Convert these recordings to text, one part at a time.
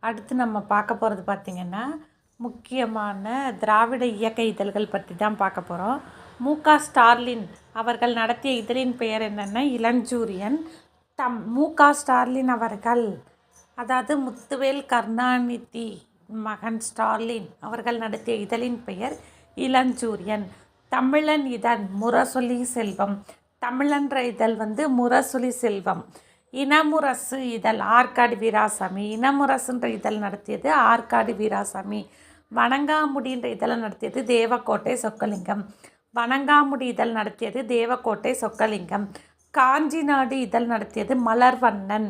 அடுத்து நம்ம பார்க்க போகிறது பார்த்திங்கன்னா முக்கியமான திராவிட இயக்க இதழ்கள் பற்றி தான் பார்க்க போகிறோம். மு.க. ஸ்டாலின் அவர்கள் நடத்திய இதழின் பெயர் என்னென்னா இளஞ்சூரியன். மு.க. ஸ்டாலின் அவர்கள், அதாவது முத்துவேல் கருணாநிதி மகன் ஸ்டாலின் அவர்கள் நடத்திய இதழின் பெயர் இளஞ்சூரியன். தமிழன் இதழ் முரசொலி செல்வம். தமிழன்ற இதழ் முரசொலி செல்வம். இனமுரசு இதழ் ஆற்காடு வீராசாமி. இனமுரசுன்ற இதழ் நடத்தியது ஆற்காடு வீராசாமி. வணங்காமுடின்ற இதழை நடத்தியது தேவக்கோட்டை சொக்கலிங்கம். வணங்காமுடி இதழ் நடத்தியது தேவக்கோட்டை சொக்கலிங்கம். காஞ்சி நாடு இதழ் நடத்தியது மலர்வண்ணன்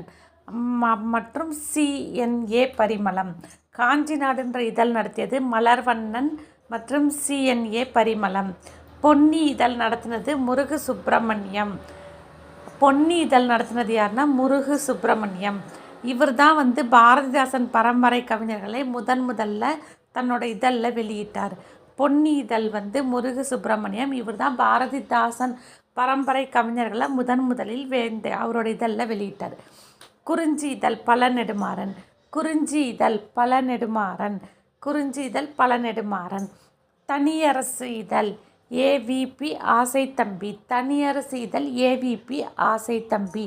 மற்றும் CNA பரிமளம். காஞ்சி நாடுன்ற இதழ் நடத்தியது மலர்வண்ணன் மற்றும் CNA பரிமளம். பொன்னி இதழ் நடத்தினது முருகு சுப்பிரமணியம். பொன்னி இதழ் நடத்தினது யாருன்னா முருகு சுப்பிரமணியம். இவர் தான் பாரதிதாசன் பரம்பரை கவிஞர்களை முதல்ல தன்னோட இதழில் வெளியிட்டார். பொன்னி இதழ் முருகு சுப்பிரமணியம். இவர் தான் பாரதிதாசன் பரம்பரை கவிஞர்களை முதலில் அவரோட இதழில் வெளியிட்டார். குறிஞ்சி இதழ் பழநெடுமாறன். குறிஞ்சி இதழ் பழநெடுமாறன். குறிஞ்சி இதழ் பழநெடுமாறன். தனியரசு இதழ் AVP ஆசைத்தம்பி. தனியரசு இதழ் AVP ஆசைத்தம்பி.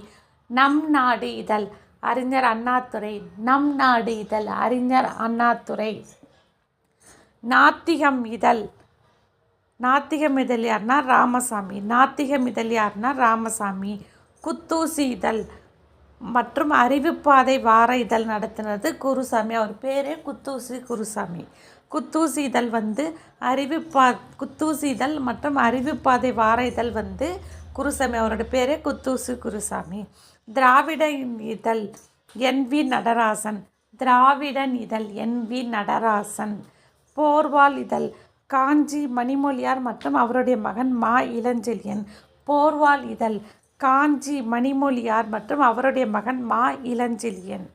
நம் நாடு இதழ் அறிஞர் அண்ணாதுரை. நம் நாடு இதழ் அறிஞர் அண்ணாதுரை. நாத்திகம் இதழ். நாத்திகம் இதழ் யாருன்னா ராமசாமி. நாத்திகம் இதழ் யாருன்னா ராமசாமி. குத்தூசி இதழ் மற்றும் அறிவுப்பாதை வார இதழ் நடத்தினது குருசாமி. அவர் பேரே குத்தூசி குருசாமி. குத்தூசி இதழ் குத்தூசி இதழ் மற்றும் அறிவுப்பாதை வார இதழ் குருசாமி. அவரோட பேரே குத்தூசி குருசாமி. திராவிட இதழ் NV நடராசன். திராவிடன் இதழ் NV நடராசன். போர்வால் இதழ் காஞ்சி மணிமொழியார் மற்றும் அவருடைய மகன் மா இளஞ்செழியன். போர்வால் இதழ் காஞ்சி மணிமொழியார் மற்றும் அவருடைய மகன் மா இளஞ்செழியன்.